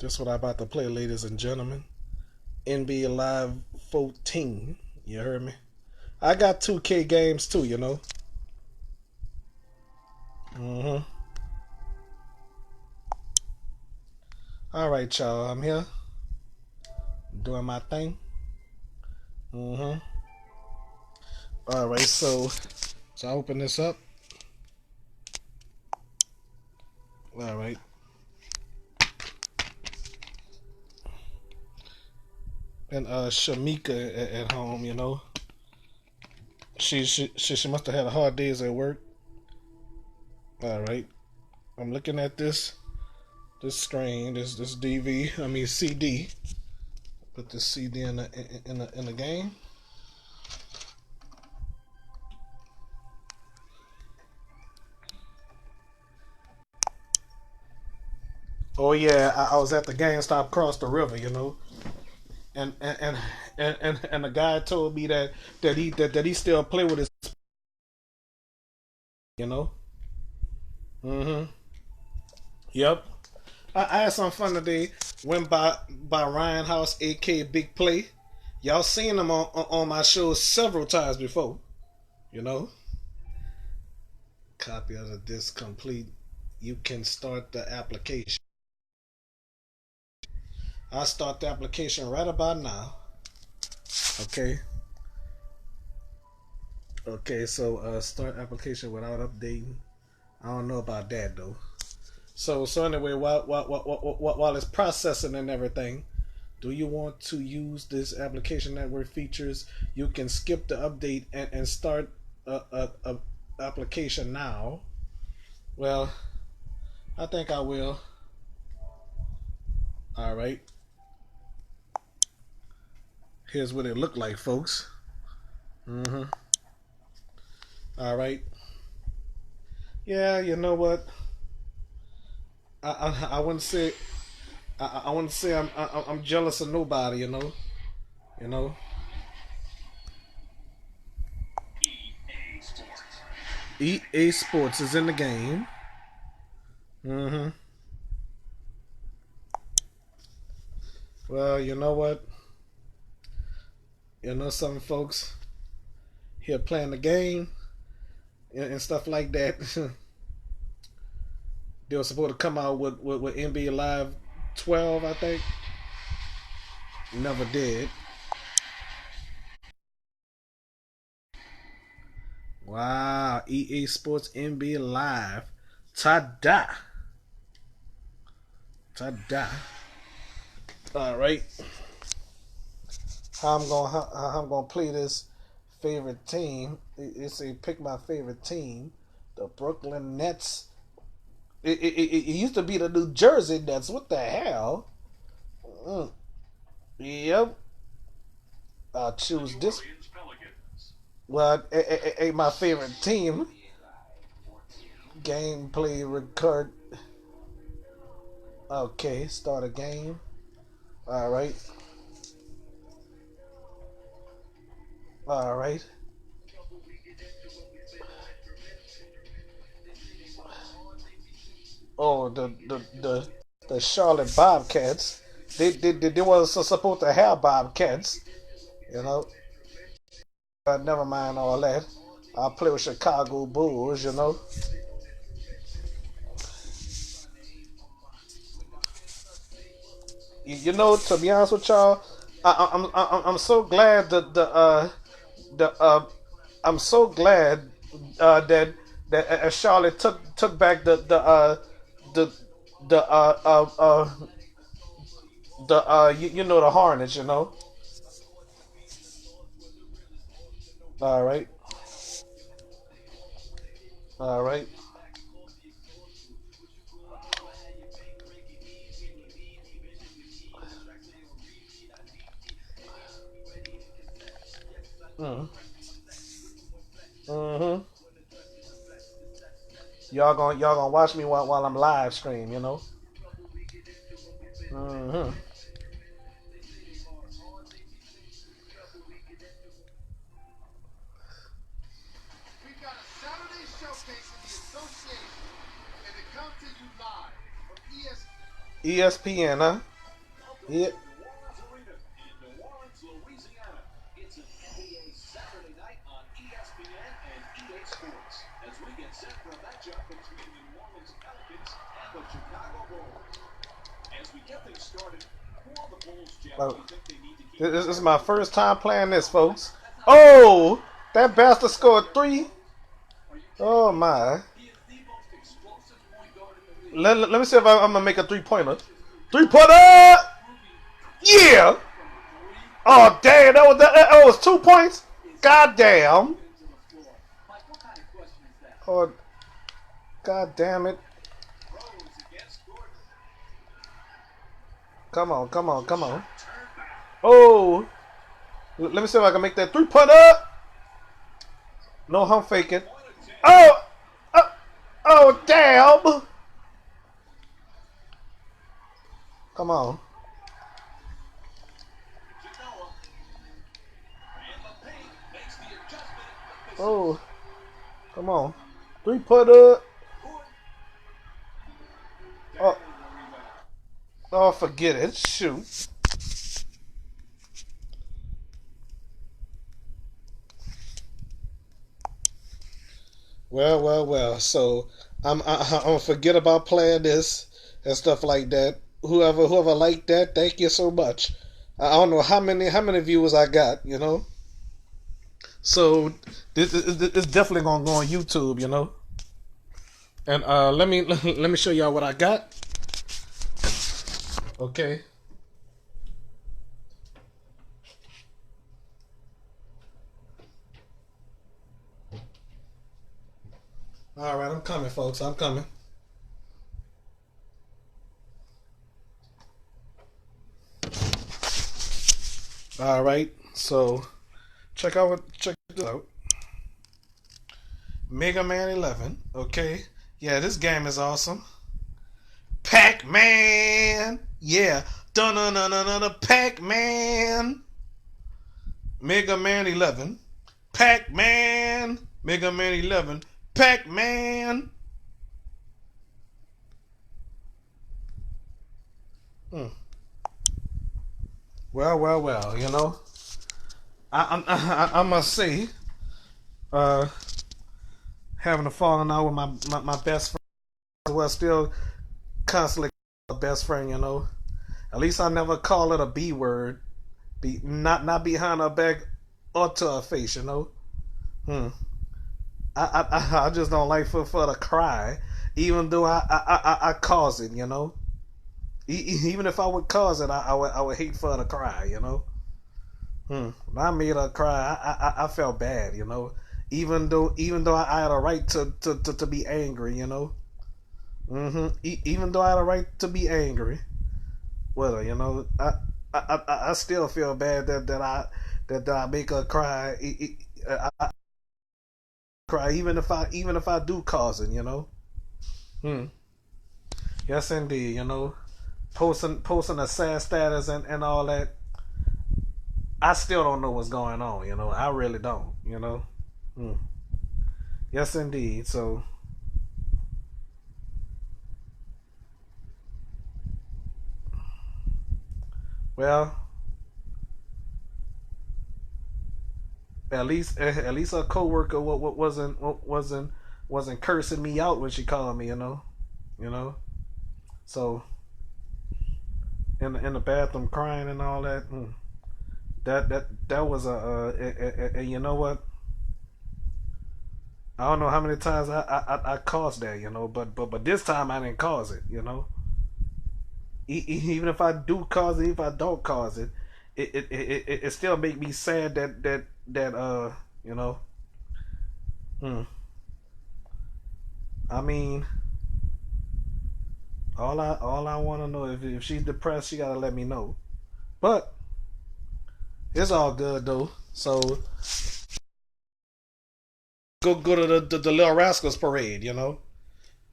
This is what I'm about to play, ladies and gentlemen. NBA Live 14. You heard me? I got 2K games too, you know. Mm-hmm. All right, y'all. I'm here doing my thing. Mm-hmm. All right, so I open this up. All right. And Shamika at home, you know. She must have had a hard days at work. All right. I'm looking at this screen, this CD. Put the CD in the game. Oh yeah, I was at the GameStop across the river, you know, and and the guy told me that he still play with his, you know. Mm-hmm. Yep. I had some fun today. Went by Ryan House, aka Big Play. Y'all seen him on my show several times before, you know. Copy of the disc complete. You can start the application. I'll start the application right about now. Okay. Okay, so start application without updating. I don't know about that though. So anyway, while it's processing and everything, do you want to use this application network features? You can skip the update and start a application now. Well, I think I will. All right. Here's what it looked like, folks. Mm-hmm. All right. Yeah, you know what? I wouldn't say I wouldn't say I'm jealous of nobody. You know. EA Sports is in the game. Mm-hmm. Well, you know what? You know some folks here playing the game and stuff like that. They were supposed to come out with NBA Live 12, I think. Never did. Wow, EA Sports NBA Live. Ta-da. Ta-da. All right. How I'm gonna play this favorite team. It's a pick my favorite team, the Brooklyn Nets. It used to be the New Jersey Nets. What the hell? Mm. Yep. I'll choose this. Well, it ain't my favorite team. Gameplay record. Okay, start a game. All right. All right. Oh, the Charlotte Bobcats. They wasn't supposed to have Bobcats, you know. But never mind all that. I'll play with Chicago Bulls, you know. You know, to be honest with y'all, I'm so glad that the I'm so glad that Charlotte took back the the you know, the Hornets, you know. All right, all right. Mm. Mm-hmm. Y'all gonna watch me while I'm live stream, you know. Mm-hmm. ESPN, huh? Yeah. Oh, this is my first time playing this, folks. Oh, that bastard scored three. Oh my. Let me see if I'm gonna make a 3-pointer. 3-pointer. Yeah. Oh damn, that was 2 points. God damn. Oh, god damn it. Come on, come on, come on. Oh, let me see if I can make that 3-pointer. No hump faking. Oh, oh, oh damn. Come on. Oh, come on. 3-pointer. Oh, oh, forget it. Shoot. Well. So I'm gonna forget about playing this and stuff like that. Whoever liked that, thank you so much. I don't know how many viewers I got, you know. So this definitely gonna go on YouTube, you know. And let me show y'all what I got. Okay. All right, I'm coming, folks. I'm coming. All right. So check this out. Mega Man 11. Okay. Yeah, this game is awesome. Pac-Man. Yeah. Dun dun dun dun dun. Pac-Man. Mega Man 11. Pac-Man. Mega Man 11. Pac-Man. Hmm. Well. You know, I must say, uh, having a falling out with my best friend, well, still constantly a best friend. You know, at least I never call it a B word. Be not behind her back or to her face. You know. Hmm. I just don't like for to cry, even though I cause it. You know. Even if I would cause it, I would hate for her to cry. You know. I made her cry. I felt bad, you know. Even though I had a right to be angry, you know. Even though I had a right to be angry, well, you know, I still feel bad that I make her cry. I cry even if I do cause it, you know. Hmm. Yes, indeed, you know. Posting a sad status and all that. I still don't know what's going on, you know. I really don't, you know. Hmm. Yes, indeed. So, well, at least a coworker wasn't cursing me out when she called me, you know. So in the bathroom crying and all that. That was and you know what? I don't know how many times I caused that, you know, but this time I didn't cause it, you know. Even if I do cause it, if I don't cause it, it still make me sad that you know. Hmm. I mean, all I want to know if she's depressed, she gotta let me know. But it's all good though. So go to the Little Rascals parade, you know,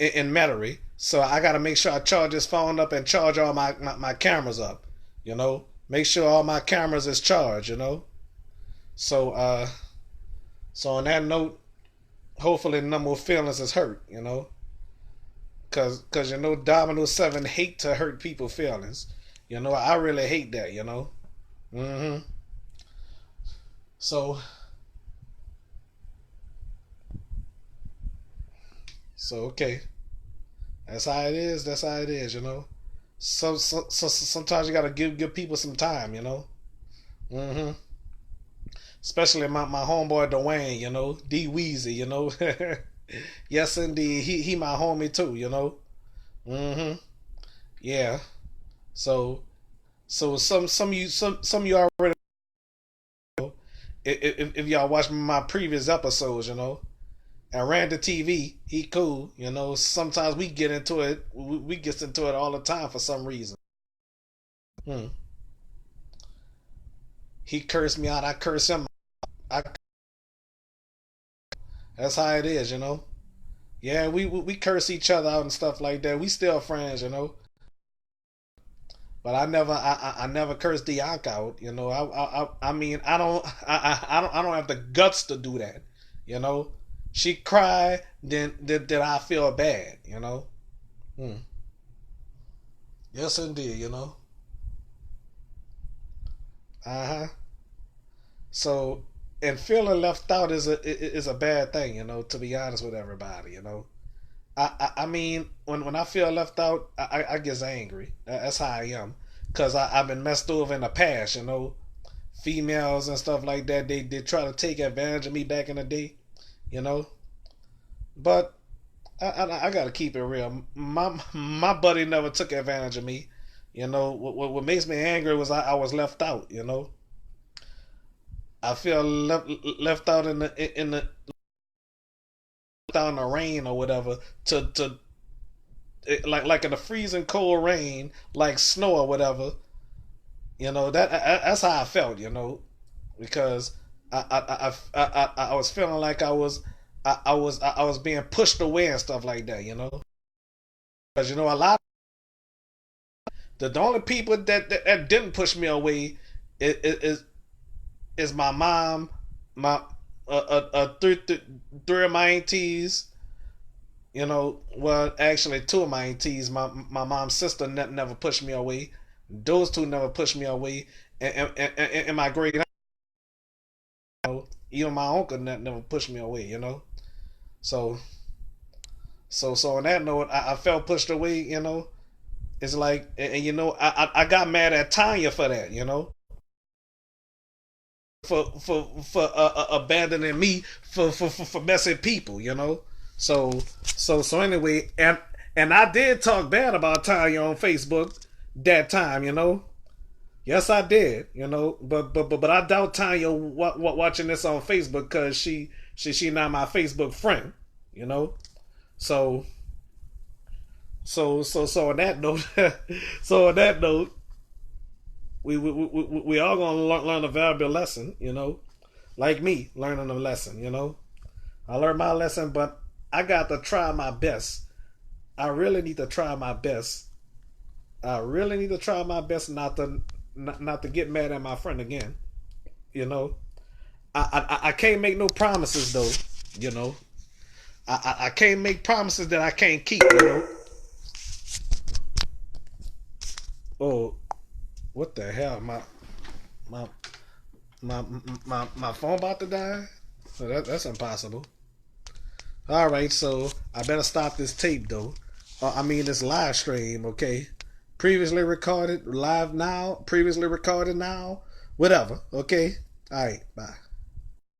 in Metairie. So I gotta make sure I charge this phone up and charge all my cameras up, you know. Make sure all my cameras is charged, you know. So so on that note, hopefully no more feelings is hurt, you know. Cause you know Dominoes 7 hate to hurt people feelings. You know, I really hate that. You know. Hmm. So okay, that's how it is. That's how it is. You know. Sometimes you gotta give people some time. You know. Hmm. Especially my homeboy Dwayne. You know, D Weezy. You know. Yes, indeed. He my homie too. You know. Hmm. Yeah. So some of you already know, if y'all watch my previous episodes, you know, and Randy TV, he cool, you know. Sometimes we get into it, we get into it all the time for some reason. Hmm. He cursed me out, I curse him. I, that's how it is, you know. Yeah, we curse each other out and stuff like that. We still friends, you know. But I never cursed Dianca out, you know. I mean I don't have the guts to do that, you know. She cried, then I feel bad, you know. Hmm. Yes, indeed, you know. Uh huh. So, and feeling left out is a bad thing, you know. To be honest with everybody, you know. I mean, when I feel left out, I get angry. That's how I am, cause I've been messed over in the past, you know. Females and stuff like that, they try to take advantage of me back in the day, you know. But I gotta keep it real. My buddy never took advantage of me. You know what makes me angry was I was left out. You know, I feel left out in the down the rain or whatever to like in the freezing cold rain, like snow or whatever. You know that's how I felt. You know, because I was feeling like I was being pushed away and stuff like that. You know, because you know a lot. The only people that didn't push me away is is my mom, my three of my aunties. You know, well, actually, two of my aunties. My mom's sister never pushed me away. Those two never pushed me away, and my great aunt, you know, even my uncle never pushed me away. You know, so so on that note, I felt pushed away. You know, it's like, and you know, I got mad at Tanya for that. You know, for abandoning me for messing people, you know. So anyway, and I did talk bad about Tanya on Facebook that time, you know. Yes, I did, you know. But I doubt Tanya watching this on Facebook because she not my Facebook friend, you know. So so on that note, so on that note, we all gonna learn a valuable lesson, you know, like me learning a lesson, you know. I learned my lesson, but I got to try my best. I really need to try my best. I really need to try my best not to get mad at my friend again. You know, I can't make no promises though. You know, I can't make promises that I can't keep. You know. Oh, what the hell? My my phone about to die. So that's impossible. All right, so I better stop this tape though. I mean this live stream, okay? Previously recorded, live now. Previously recorded now. Whatever, okay? All right, bye.